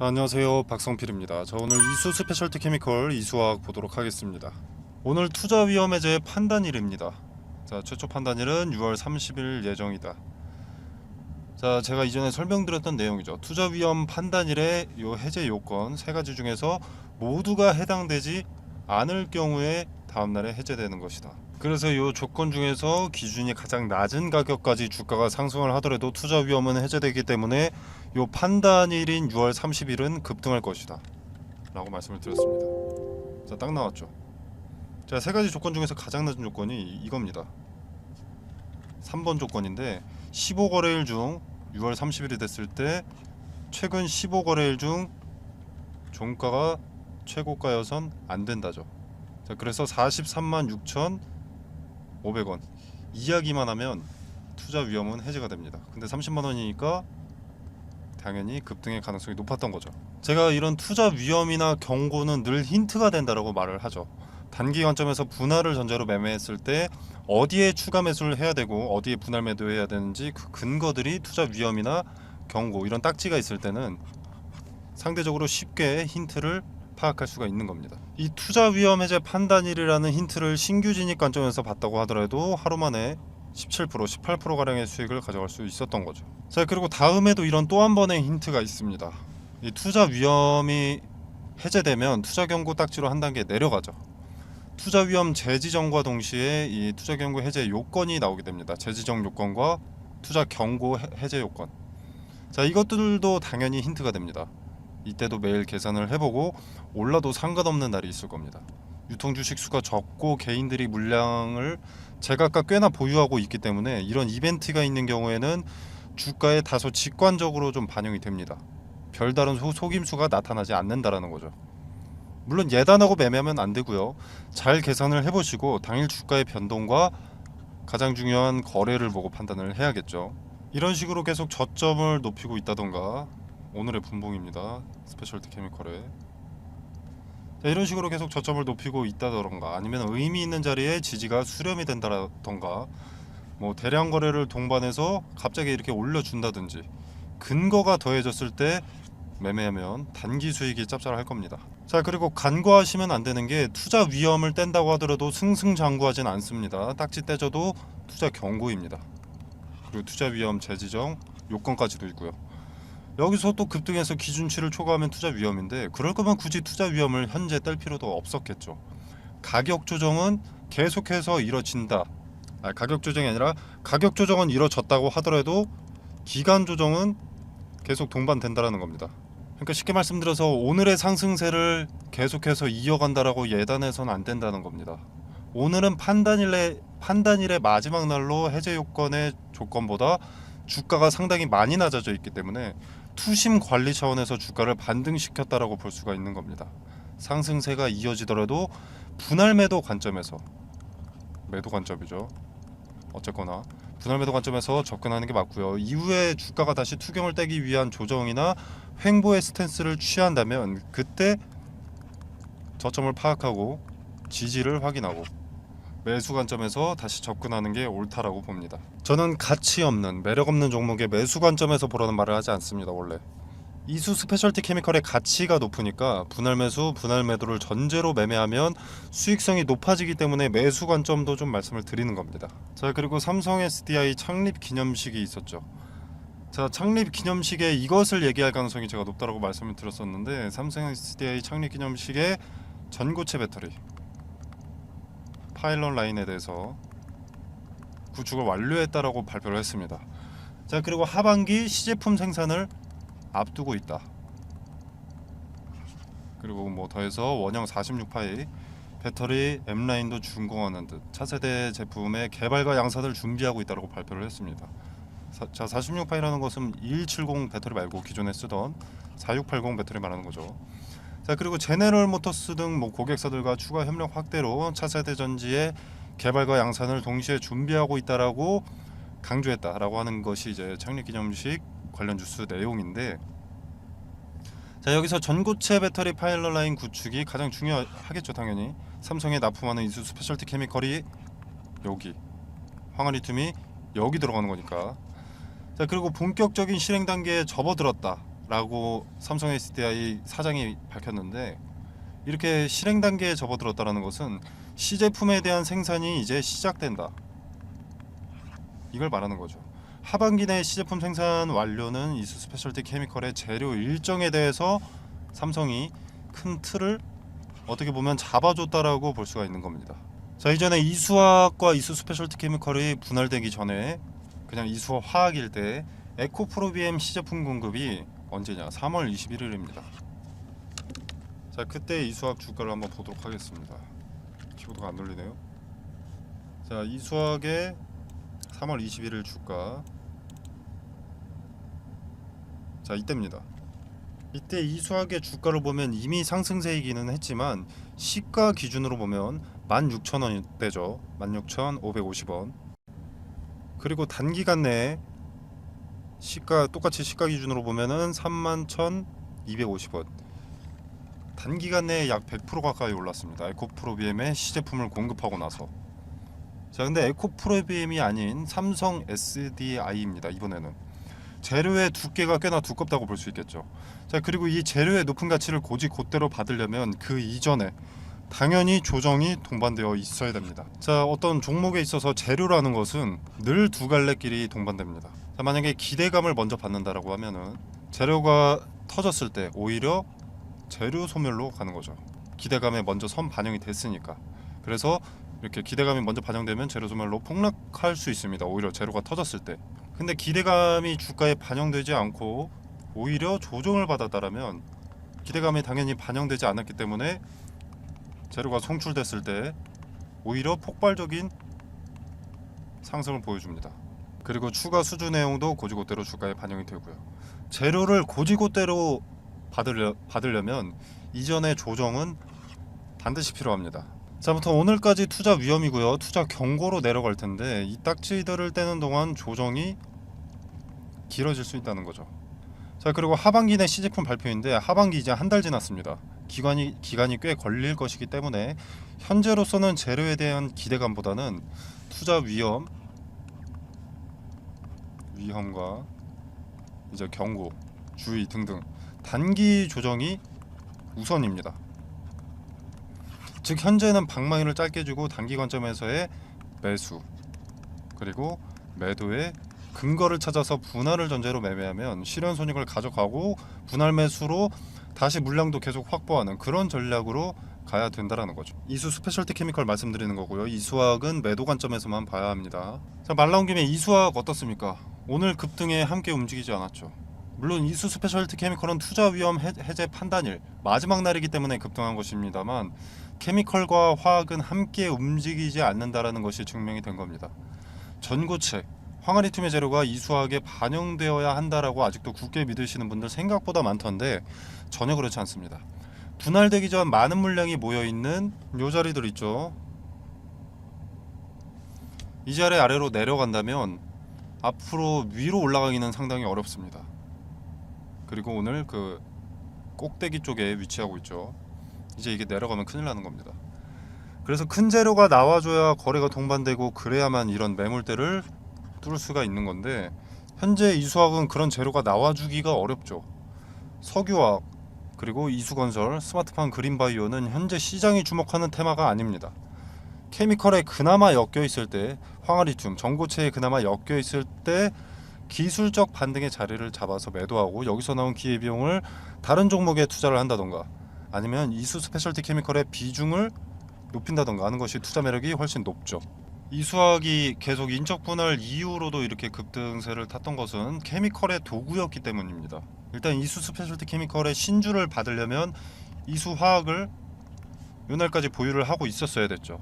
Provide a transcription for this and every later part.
자, 안녕하세요, 박성필입니다. 자, 오늘 이수 스페셜티 케미컬 이수화학 보도록 하겠습니다. 오늘 투자 위험 해제 판단일입니다. 자, 최초 판단일은 6월 30일 예정이다. 자, 제가 이전에 설명드렸던 내용이죠. 투자 위험 판단일에 요 해제 요건 세 가지 중에서 모두가 해당되지 않을 경우에 다음날에 해제되는 것이다. 그래서 이 조건 중에서 기준이 가장 낮은 가격까지 주가가 상승을 하더라도 투자 위험은 해제되기 때문에 이 판단일인 6월 30일은 급등할 것이다 라고 말씀을 드렸습니다. 자, 딱 나왔죠. 자, 세 가지 조건 중에서 가장 낮은 조건이 이겁니다. 3번 조건인데 15거래일 중 6월 30일이 됐을 때 최근 15거래일 중 종가가 최고가여선 안 된다죠. 자, 그래서 43만 6,500원 이야기만 하면 투자 위험은 해제가 됩니다. 근데 30만 원이니까 당연히 급등의 가능성이 높았던 거죠. 제가 이런 투자 위험이나 경고는 늘 힌트가 된다라고 말을 하죠. 단기 관점에서 분할을 전제로 매매했을 때 어디에 추가 매수를 해야 되고 어디에 분할 매도해야 되는지 그 근거들이 투자 위험이나 경고 이런 딱지가 있을 때는 상대적으로 쉽게 힌트를 파악할 수가 있는 겁니다. 이 투자 위험 해제 판단일이라는 힌트를 신규 진입 관점에서 봤다고 하더라도 하루 만에 17%, 18%가량의 수익을 가져갈 수 있었던 거죠. 자, 그리고 다음에도 이런 또 한 번의 힌트가 있습니다. 이 투자 위험이 해제되면 투자 경고 딱지로 한 단계 내려가죠. 투자 위험 재지정과 동시에 이 투자 경고 해제 요건이 나오게 됩니다. 재지정 요건과 투자 경고 해제 요건. 자, 이것들도 당연히 힌트가 됩니다. 이때도 매일 계산을 해보고 올라도 상관없는 날이 있을 겁니다. 유통 주식 수가 적고 개인들이 물량을 제각각 꽤나 보유하고 있기 때문에 이런 이벤트가 있는 경우에는 주가에 다소 직관적으로 좀 반영이 됩니다. 별다른 속임수가 나타나지 않는다라는 거죠. 물론 예단하고 매매하면 안 되고요. 잘 계산을 해보시고 당일 주가의 변동과 가장 중요한 거래를 보고 판단을 해야겠죠. 이런 식으로 계속 저점을 높이고 있다던가 오늘의 분봉입니다. 스페셜티 케미컬에 이런 식으로 계속 저점을 높이고 있다던가 아니면 의미 있는 자리에 지지가 수렴이 된다던가 뭐 대량 거래를 동반해서 갑자기 이렇게 올려준다든지 근거가 더해졌을 때 매매하면 단기 수익이 짭짤할 겁니다. 자, 그리고 간과하시면 안 되는 게 투자 위험을 뗀다고 하더라도 승승장구하진 않습니다. 딱지 떼져도 투자 경고입니다. 그리고 투자 위험 재지정 요건까지도 있고요. 여기서 또 급등해서 기준치를 초과하면 투자 위험인데 그럴 거면 굳이 투자 위험을 현재 뗄 필요도 없었겠죠. 가격 조정은 계속해서 이뤄진다. 가격 조정이 아니라 가격 조정은 이뤄졌다고 하더라도 기간 조정은 계속 동반된다라는 겁니다. 그러니까 쉽게 말씀드려서 오늘의 상승세를 계속해서 이어간다라고 예단해서는 안 된다는 겁니다. 오늘은 판단일의 마지막 날로 해제 요건의 조건보다 주가가 상당히 많이 낮아져 있기 때문에 투심 관리 차원에서 주가를 반등시켰다라고 볼 수가 있는 겁니다. 상승세가 이어지더라도 분할 매도 관점에서 매도 관점이죠. 어쨌거나 분할 매도 관점에서 접근하는 게 맞고요. 이후에 주가가 다시 투경을 떼기 위한 조정이나 횡보의 스탠스를 취한다면 그때 저점을 파악하고 지지를 확인하고 매수 관점에서 다시 접근하는 게 옳다라고 봅니다. 저는 가치 없는 매력 없는 종목의 매수 관점에서 보라는 말을 하지 않습니다. 원래 이수 스페셜티 케미컬의 가치가 높으니까 분할 매수, 분할 매도를 전제로 매매하면 수익성이 높아지기 때문에 매수 관점도 좀 말씀을 드리는 겁니다. 자, 그리고 삼성 SDI 창립 기념식이 있었죠. 자, 창립 기념식에 이것을 얘기할 가능성이 제가 높다라고 말씀을 드렸었는데 삼성 SDI 창립 기념식에 전고체 배터리 파일럿 라인에 대해서 구축을 완료했다라고 발표를 했습니다. 자, 그리고 하반기 시제품 생산을 앞두고 있다. 그리고 뭐 더해서 원형 46파이 배터리 M라인도 준공하는 듯 차세대 제품의 개발과 양산을 준비하고 있다고 발표를 했습니다. 자, 46파이라는 것은 2170 배터리 말고 기존에 쓰던 4680 배터리 말하는 거죠. 자, 그리고 제네럴 모터스 등 뭐 고객사들과 추가 협력 확대로 차세대 전지의 개발과 양산을 동시에 준비하고 있다라고 강조했다라고 하는 것이 이제 창립 기념식 관련 뉴스 내용인데, 자, 여기서 전고체 배터리 파일럿 라인 구축이 가장 중요하겠죠. 당연히 삼성에 납품하는 이수 스페셜티 케미컬이 여기, 황화리튬이 여기 들어가는 거니까. 자, 그리고 본격적인 실행 단계에 접어들었다 라고 삼성 SDI 사장이 밝혔는데, 이렇게 실행 단계에 접어들었다는 것은 시제품에 대한 생산이 이제 시작된다, 이걸 말하는 거죠. 하반기 내 시제품 생산 완료는 이수 스페셜티 케미컬의 재료 일정에 대해서 삼성이 큰 틀을 어떻게 보면 잡아줬다라고 볼 수가 있는 겁니다. 자, 이전에 이수화학과 이수 스페셜티 케미컬이 분할되기 전에 그냥 이수화 화학일 때 에코프로비엠 시제품 공급이 언제냐? 3월 21일입니다. 자, 그때 이수화학 주가를 한번 보도록 하겠습니다. 키보드가 안 돌리네요. 자, 이수화학의 3월 21일 주가, 자, 이때입니다. 이때 이수화학의 주가를 보면 이미 상승세이기는 했지만 시가 기준으로 보면 16,000원대죠. 16,550원. 그리고 단기간 내에 시가 똑같이 시가 기준으로 보면은 31,250원. 단기간 내에 약 100% 가까이 올랐습니다. 에코프로비엠의 시제품을 공급하고 나서. 자, 근데 에코프로비엠이 아닌 삼성 SDI입니다. 이번에는 재료의 두께가 꽤나 두껍다고 볼 수 있겠죠. 자, 그리고 이 재료의 높은 가치를 곧대로 받으려면 그 이전에 당연히 조정이 동반되어 있어야 됩니다. 자, 어떤 종목에 있어서 재료라는 것은 늘 두 갈래길이 동반됩니다. 자, 만약에 기대감을 먼저 받는다라고 하면은 재료가 터졌을 때 오히려 재료 소멸로 가는 거죠. 기대감에 먼저 선 반영이 됐으니까. 그래서 이렇게 기대감이 먼저 반영되면 재료 소멸로 폭락할 수 있습니다. 오히려 재료가 터졌을 때. 근데 기대감이 주가에 반영되지 않고 오히려 조정을 받았다라면, 기대감이 당연히 반영되지 않았기 때문에 재료가 송출됐을 때 오히려 폭발적인 상승을 보여줍니다. 그리고 추가 수주 내용도 곧대로 주가에 반영이 되고요. 재료를 곧대로 받으려면 이전의 조정은 반드시 필요합니다. 자, 아무튼 오늘까지 투자 위험이고요. 투자 경고로 내려갈 텐데 이 딱지들을 떼는 동안 조정이 길어질 수 있다는 거죠. 자, 그리고 하반기 내 시제품 발표인데 하반기 이제 한 달 지났습니다. 기간이 꽤 걸릴 것이기 때문에 현재로서는 재료에 대한 기대감보다는 투자 위험과 이제 경고, 주의 등등 단기 조정이 우선입니다. 즉 현재는 방망이를 짧게 주고 단기 관점에서의 매수, 그리고 매도의 근거를 찾아서 분할을 전제로 매매하면 실현 손익을 가져가고 분할 매수로 다시 물량도 계속 확보하는 그런 전략으로 가야 된다라는 거죠. 이수 스페셜티 케미컬 말씀드리는 거고요. 이수화학은 매도 관점에서만 봐야 합니다. 자, 말 나온 김에 이수화학 어떻습니까? 오늘 급등에 함께 움직이지 않았죠. 물론 이수 스페셜티 케미컬은 투자 위험 해제 판단일 마지막 날이기 때문에 급등한 것입니다만, 케미컬과 화학은 함께 움직이지 않는다라는 것이 증명이 된 겁니다. 전고체 황화리튬의 재료가 이수화학에 반영되어야 한다라고 아직도 굳게 믿으시는 분들 생각보다 많던데 전혀 그렇지 않습니다. 분할되기 전 많은 물량이 모여있는 요 자리들 있죠. 이 자리 아래로 내려간다면 앞으로 위로 올라가기는 상당히 어렵습니다. 그리고 오늘 그 꼭대기 쪽에 위치하고 있죠. 이제 이게 내려가면 큰일 나는 겁니다. 그래서 큰 재료가 나와줘야 거래가 동반되고 그래야만 이런 매물대를 뚫을 수가 있는 건데, 현재 이수화학은 그런 재료가 나와주기가 어렵죠. 석유화학, 그리고 이수건설, 스마트팜, 그린바이오는 현재 시장이 주목하는 테마가 아닙니다. 케미컬에 그나마 엮여있을 때, 황화리튬, 전고체에 그나마 엮여있을 때 기술적 반등의 자리를 잡아서 매도하고 여기서 나온 기회비용을 다른 종목에 투자를 한다던가, 아니면 이수 스페셜티 케미컬의 비중을 높인다던가 하는 것이 투자 매력이 훨씬 높죠. 이수화학이 계속 인적 분할 이후로도 이렇게 급등세를 탔던 것은 케미컬의 도구였기 때문입니다. 일단 이수 스페셜티 케미컬의 신주를 받으려면 이수화학을 요날까지 보유를 하고 있었어야 됐죠.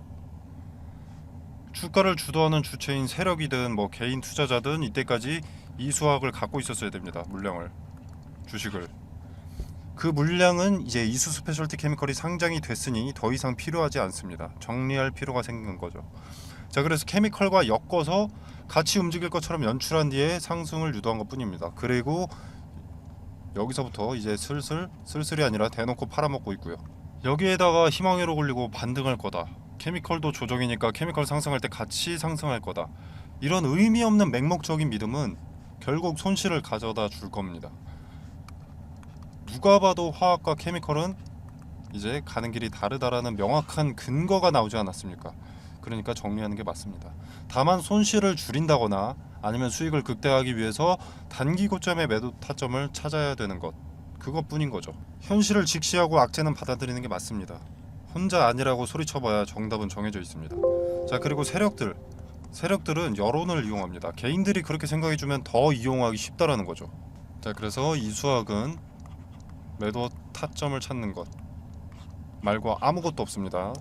주가를 주도하는 주체인 세력이든 뭐 개인 투자자든 이때까지 이수화학을 갖고 있었어야 됩니다. 물량을, 주식을. 그 물량은 이제 이수 스페셜티 케미컬이 상장이 됐으니 더 이상 필요하지 않습니다. 정리할 필요가 생긴 거죠. 자, 그래서 케미컬과 엮어서 같이 움직일 것처럼 연출한 뒤에 상승을 유도한 것 뿐입니다. 그리고 여기서부터 이제 슬슬이 아니라 대놓고 팔아먹고 있고요. 여기에다가 희망회로 굴리고 반등할 거다, 케미컬도 조정이니까 케미컬 상승할 때 같이 상승할 거다, 이런 의미 없는 맹목적인 믿음은 결국 손실을 가져다 줄 겁니다. 누가 봐도 화학과 케미컬은 이제 가는 길이 다르다라는 명확한 근거가 나오지 않았습니까? 그러니까 정리하는 게 맞습니다. 다만 손실을 줄인다거나 아니면 수익을 극대화하기 위해서 단기 고점의 매도 타점을 찾아야 되는 것, 그것뿐인 거죠. 현실을 직시하고 악재는 받아들이는 게 맞습니다. 혼자 아니라고 소리쳐봐야 정답은 정해져 있습니다. 자, 그리고 세력들은 여론을 이용합니다. 개인들이 그렇게 생각해주면 더 이용하기 쉽다라는 거죠. 자, 그래서 이수학은 매도 타점을 찾는 것 말고 아무것도 없습니다.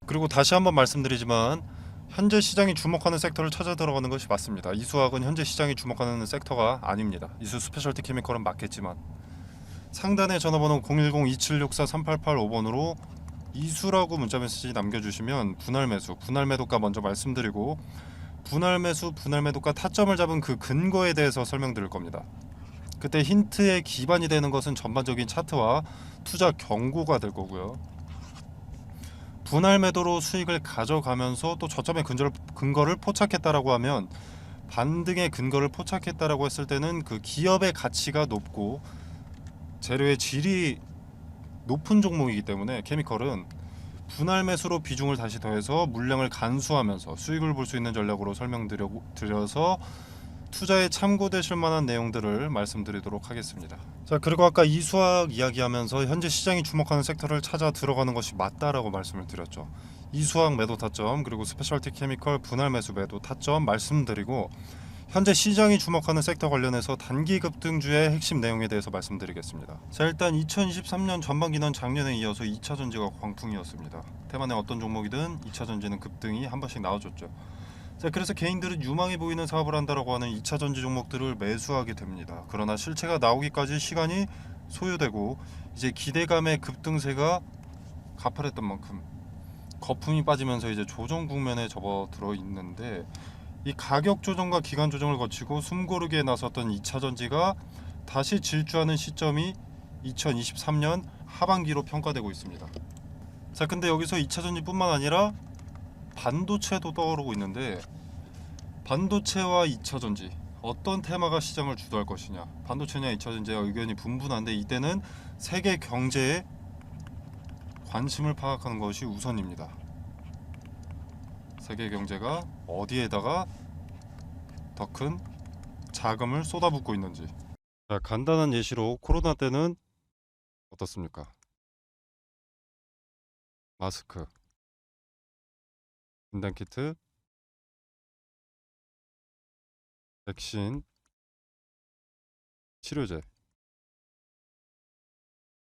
그리고 다시 한번 말씀드리지만 현재 시장이 주목하는 섹터를 찾아 들어가는 것이 맞습니다. 이수학은 현재 시장이 주목하는 섹터가 아닙니다. 이수 스페셜티 케미컬은 맞겠지만 상단의 전화번호 010-2764-3885번으로 이수라고 문자메시지 남겨주시면 분할 매수, 분할 매도가 먼저 말씀드리고 분할 매수, 분할 매도가 타점을 잡은 그 근거에 대해서 설명드릴 겁니다. 그때 힌트의 기반이 되는 것은 전반적인 차트와 투자 경고가 될 거고요. 분할 매도로 수익을 가져가면서 또 저점의 근거를 포착했다라고 하면 반등의 근거를 포착했다라고 했을 때는 그 기업의 가치가 높고 재료의 질이 높은 종목이기 때문에 케미컬은 분할 매수로 비중을 다시 더해서 물량을 간수하면서 수익을 볼 수 있는 전략으로 설명드려서 투자에 참고되실 만한 내용들을 말씀드리도록 하겠습니다. 자, 그리고 아까 이수학 이야기하면서 현재 시장이 주목하는 섹터를 찾아 들어가는 것이 맞다라고 말씀을 드렸죠. 이수학 매도 타점 그리고 스페셜티 케미컬 분할 매수 매도 타점 말씀드리고 현재 시장이 주목하는 섹터 관련해서 단기 급등주의 핵심 내용에 대해서 말씀드리겠습니다. 자, 일단 2023년 전반기는 작년에 이어서 2차 전지가 광풍이었습니다. 대만의 어떤 종목이든 2차 전지는 급등이 한 번씩 나와줬죠. 자, 그래서 개인들은 유망해 보이는 사업을 한다라고 하는 2차 전지 종목들을 매수하게 됩니다. 그러나 실체가 나오기까지 시간이 소요되고 이제 기대감의 급등세가 가파랬던 만큼 거품이 빠지면서 이제 조정 국면에 접어들어 있는데 이 가격 조정과 기간 조정을 거치고 숨고르기에 나섰던 2차 전지가 다시 질주하는 시점이 2023년 하반기로 평가되고 있습니다. 자, 근데 여기서 2차 전지뿐만 아니라 반도체도 떠오르고 있는데 반도체와 2차 전지 어떤 테마가 시장을 주도할 것이냐, 반도체냐 2차 전지와 의견이 분분한데 이때는 세계 경제에 관심을 파악하는 것이 우선입니다. 세계 경제가 어디에다가 더 큰 자금을 쏟아붓고 있는지. 자, 간단한 예시로 코로나 때는 어떻습니까? 마스크, 진단키트, 백신, 치료제,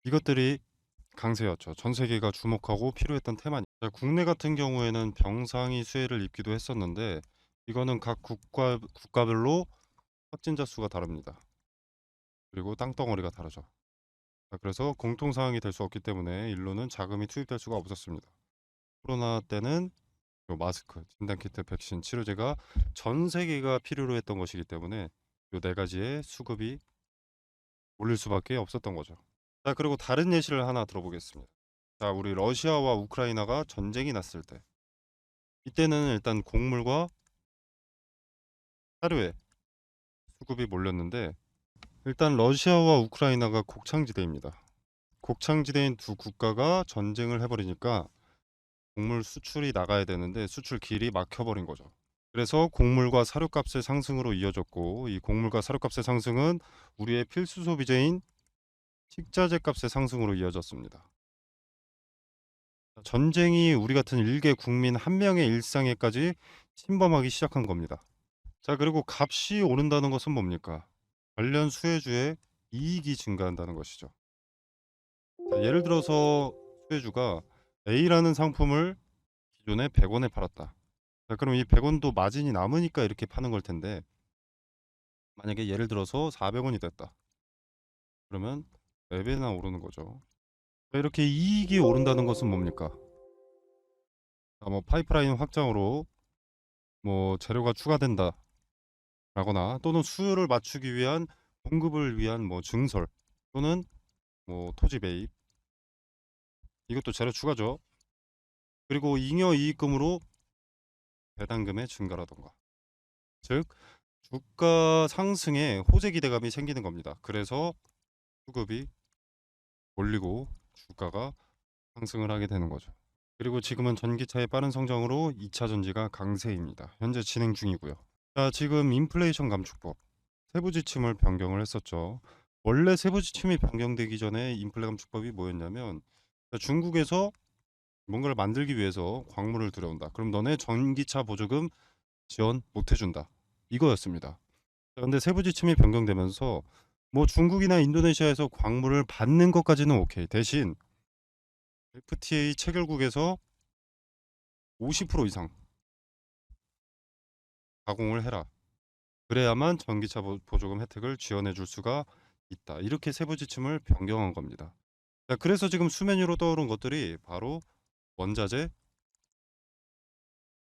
이것들이 강세였죠. 전 세계가 주목하고 필요했던 테마니. 자, 국내 같은 경우에는 병상이 수혜를 입기도 했었는데 이거는 각 국가별로 확진자 수가 다릅니다. 그리고 땅덩어리가 다르죠. 자, 그래서 공통 사항이 될 수 없기 때문에 일로는 자금이 투입될 수가 없었습니다. 코로나 때는 요 마스크, 진단키트, 백신, 치료제가 전 세계가 필요로 했던 것이기 때문에 요 네 가지의 수급이 올릴 수밖에 없었던 거죠. 자, 그리고 다른 예시를 하나 들어보겠습니다. 자, 우리 러시아와 우크라이나가 전쟁이 났을 때 이때는 일단 곡물과 사료에 수급이 몰렸는데 일단 러시아와 우크라이나가 곡창지대입니다. 곡창지대인 두 국가가 전쟁을 해버리니까 곡물 수출이 나가야 되는데 수출 길이 막혀버린 거죠. 그래서 곡물과 사료값의 상승으로 이어졌고 이 곡물과 사료값의 상승은 우리의 필수 소비재인 식자재 값의 상승으로 이어졌습니다. 전쟁이 우리 같은 일개 국민 한 명의 일상에까지 침범하기 시작한 겁니다. 자, 그리고 값이 오른다는 것은 뭡니까? 관련 수혜주의 이익이 증가한다는 것이죠. 자, 예를 들어서 수혜주가 A라는 상품을 기존에 100원에 팔았다. 자, 그럼 이 100원도 마진이 남으니까 이렇게 파는 걸 텐데 만약에 예를 들어서 400원이 됐다. 그러면 4배나 오르는 거죠. 자, 이렇게 이익이 오른다는 것은 뭡니까? 자, 뭐 파이프라인 확장으로 뭐 재료가 추가된다 라거나 또는 수요를 맞추기 위한 공급을 위한 뭐 증설 또는 뭐 토지 매입, 이것도 재료 추가죠. 그리고 잉여 이익금으로 배당금의 증가라던가, 즉 주가 상승에 호재 기대감이 생기는 겁니다. 그래서 수급이 올리고 주가가 상승을 하게 되는 거죠. 그리고 지금은 전기차의 빠른 성장으로 2차 전지가 강세입니다. 현재 진행 중이고요. 자, 지금 인플레이션 감축법 세부 지침을 변경을 했었죠. 원래 세부 지침이 변경되기 전에 인플레 감축법이 뭐였냐면, 중국에서 뭔가를 만들기 위해서 광물을 들여온다. 그럼 너네 전기차 보조금 지원 못 해준다. 이거였습니다. 근데 세부 지침이 변경되면서 뭐 중국이나 인도네시아에서 광물을 받는 것까지는 오케이. 대신 FTA 체결국에서 50% 이상 가공을 해라. 그래야만 전기차 보조금 혜택을 지원해 줄 수가 있다. 이렇게 세부 지침을 변경한 겁니다. 자, 그래서 지금 수면 위로 떠오른 것들이 바로 원자재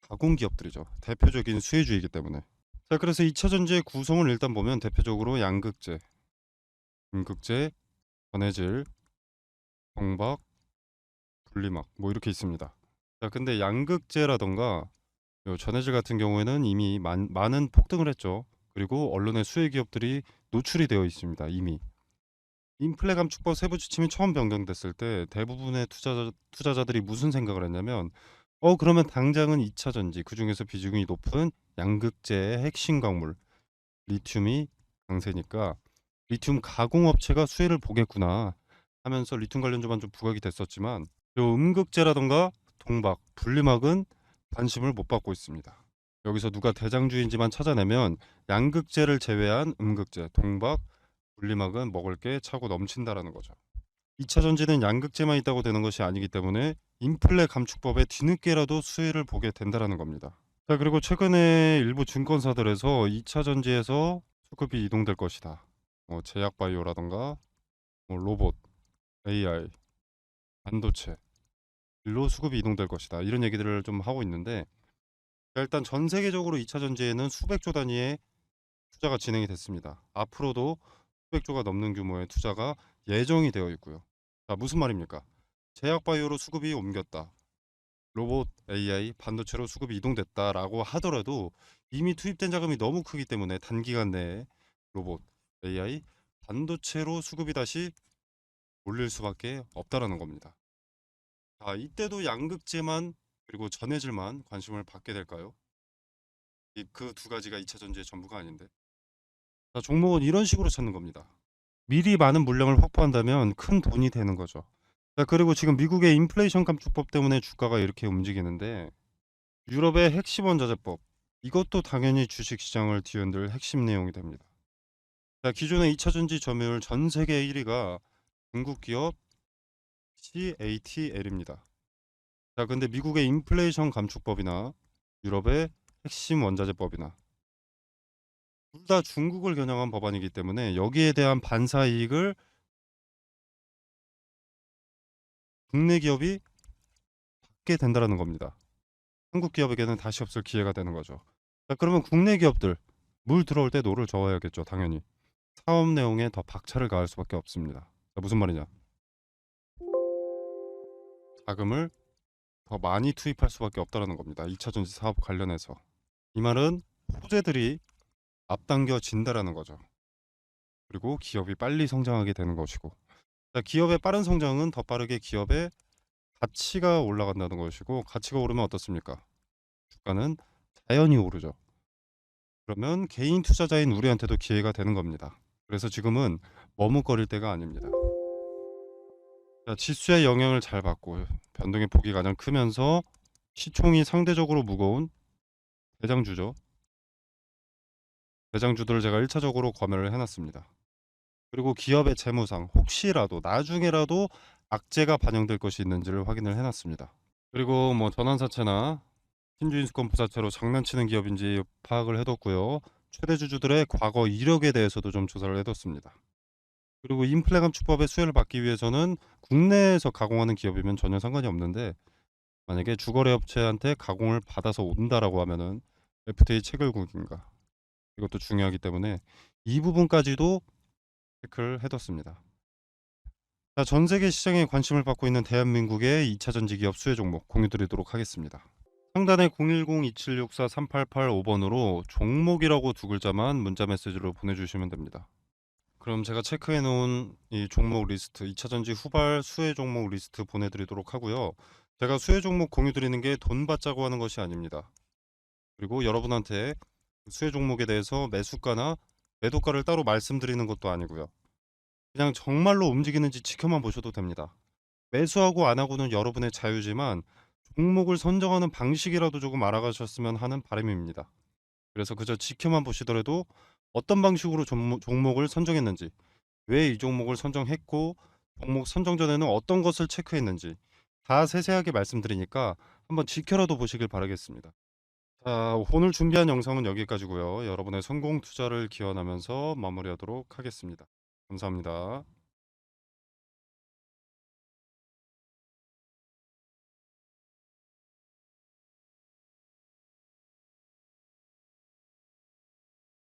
가공 기업들이죠. 대표적인 수혜주이기 때문에. 자, 그래서 2차 전지의 구성을 일단 보면 대표적으로 양극재, 음극재, 전해질, 정박, 분리막 뭐 이렇게 있습니다. 자, 근데 양극재라던가 요 전해질 같은 경우에는 이미 많은 폭등을 했죠. 그리고 언론의 수혜 기업들이 노출이 되어 있습니다. 이미. 인플레 감축법 세부 지침이 처음 변경됐을 때 대부분의 투자자들이 무슨 생각을 했냐면, 그러면 당장은 2차 전지, 그중에서 비중이 높은 양극재의 핵심 광물 리튬이 강세니까 리튬 가공업체가 수혜를 보겠구나 하면서 리튬 관련주만 좀 부각이 됐었지만, 요 음극재라던가 동박, 분리막은 관심을 못 받고 있습니다. 여기서 누가 대장주인지만 찾아내면 양극재를 제외한 음극재, 동박, 분리막은 먹을 게 차고 넘친다라는 거죠. 2차 전지는 양극재만 있다고 되는 것이 아니기 때문에 인플레 감축법에 뒤늦게라도 수혜를 보게 된다라는 겁니다. 자, 그리고 최근에 일부 증권사들에서 2차 전지에서 수급이 이동될 것이다. 제약바이오라던가 로봇, AI, 반도체 일로 수급이 이동될 것이다. 이런 얘기들을 좀 하고 있는데, 자, 일단 전 세계적으로 2차 전지에는 수백조 단위의 투자가 진행이 됐습니다. 앞으로도 수백조가 넘는 규모의 투자가 예정이 되어 있고요. 자, 무슨 말입니까? 제약바이오로 수급이 옮겼다. 로봇, AI, 반도체로 수급이 이동됐다라고 하더라도 이미 투입된 자금이 너무 크기 때문에 단기간 내에 로봇, AI, 반도체로 수급이 다시 몰릴 수밖에 없다라는 겁니다. 자, 이때도 양극재만 그리고 전해질만 관심을 받게 될까요? 그 두 가지가 2차 전지의 전부가 아닌데. 자, 종목은 이런 식으로 찾는 겁니다. 미리 많은 물량을 확보한다면 큰 돈이 되는 거죠. 자, 그리고 지금 미국의 인플레이션 감축법 때문에 주가가 이렇게 움직이는데, 유럽의 핵심 원자재법 이것도 당연히 주식시장을 뒤흔들 핵심 내용이 됩니다. 자, 기존의 2차 전지 점유율 전 세계 1위가 중국 기업 CATL입니다. 자, 근데 미국의 인플레이션 감축법이나 유럽의 핵심 원자재법이나 둘 다 중국을 겨냥한 법안이기 때문에 여기에 대한 반사 이익을 국내 기업이 받게 된다라는 겁니다. 한국 기업에게는 다시 없을 기회가 되는 거죠. 자, 그러면 국내 기업들 물 들어올 때 노를 저어야겠죠. 당연히 사업 내용에 더 박차를 가할 수밖에 없습니다. 자, 무슨 말이냐? 자금을 더 많이 투입할 수밖에 없다라는 겁니다. 2차 전지 사업 관련해서. 이 말은 호재들이 앞당겨진다라는 거죠. 그리고 기업이 빨리 성장하게 되는 것이고, 자, 기업의 빠른 성장은 더 빠르게 기업의 가치가 올라간다는 것이고, 가치가 오르면 어떻습니까? 주가는 자연히 오르죠. 그러면 개인 투자자인 우리한테도 기회가 되는 겁니다. 그래서 지금은 머뭇거릴 때가 아닙니다. 자, 지수의 영향을 잘 받고 변동의 폭이 가장 크면서 시총이 상대적으로 무거운 대장주죠. 대장주들을 제가 1차적으로 검열을 해놨습니다. 그리고 기업의 재무상 혹시라도 나중에라도 악재가 반영될 것이 있는지를 확인을 해놨습니다. 그리고 뭐 전환사채나 신주인수권 부사채로 장난치는 기업인지 파악을 해뒀고요. 최대 주주들의 과거 이력에 대해서도 좀 조사를 해뒀습니다. 그리고 인플레 감축법의 수혜를 받기 위해서는 국내에서 가공하는 기업이면 전혀 상관이 없는데, 만약에 주거래 업체한테 가공을 받아서 온다라고 하면은 FTA 체결국인가, 이것도 중요하기 때문에 이 부분까지도 체크를 해뒀습니다. 자, 전 세계 시장에 관심을 받고 있는 대한민국의 2차 전지 기업 수혜 종목 공유드리도록 하겠습니다. 상단에 010-2764-3885번으로 종목이라고 두 글자만 문자 메시지로 보내주시면 됩니다. 그럼 제가 체크해 놓은 이 종목 리스트 2차전지 후발 수혜 종목 리스트 보내드리도록 하고요. 제가 수혜 종목 공유 드리는 게 돈 받자고 하는 것이 아닙니다. 그리고 여러분한테 수혜 종목에 대해서 매수가나 매도가를 따로 말씀드리는 것도 아니고요. 그냥 정말로 움직이는지 지켜만 보셔도 됩니다. 매수하고 안 하고는 여러분의 자유지만 종목을 선정하는 방식이라도 조금 알아가셨으면 하는 바람입니다. 그래서 그저 지켜만 보시더라도 어떤 방식으로 종목을 선정했는지, 왜 이 종목을 선정했고, 종목 선정 전에는 어떤 것을 체크했는지 다 세세하게 말씀드리니까 한번 지켜라도 보시길 바라겠습니다. 자, 오늘 준비한 영상은 여기까지고요. 여러분의 성공 투자를 기원하면서 마무리하도록 하겠습니다. 감사합니다.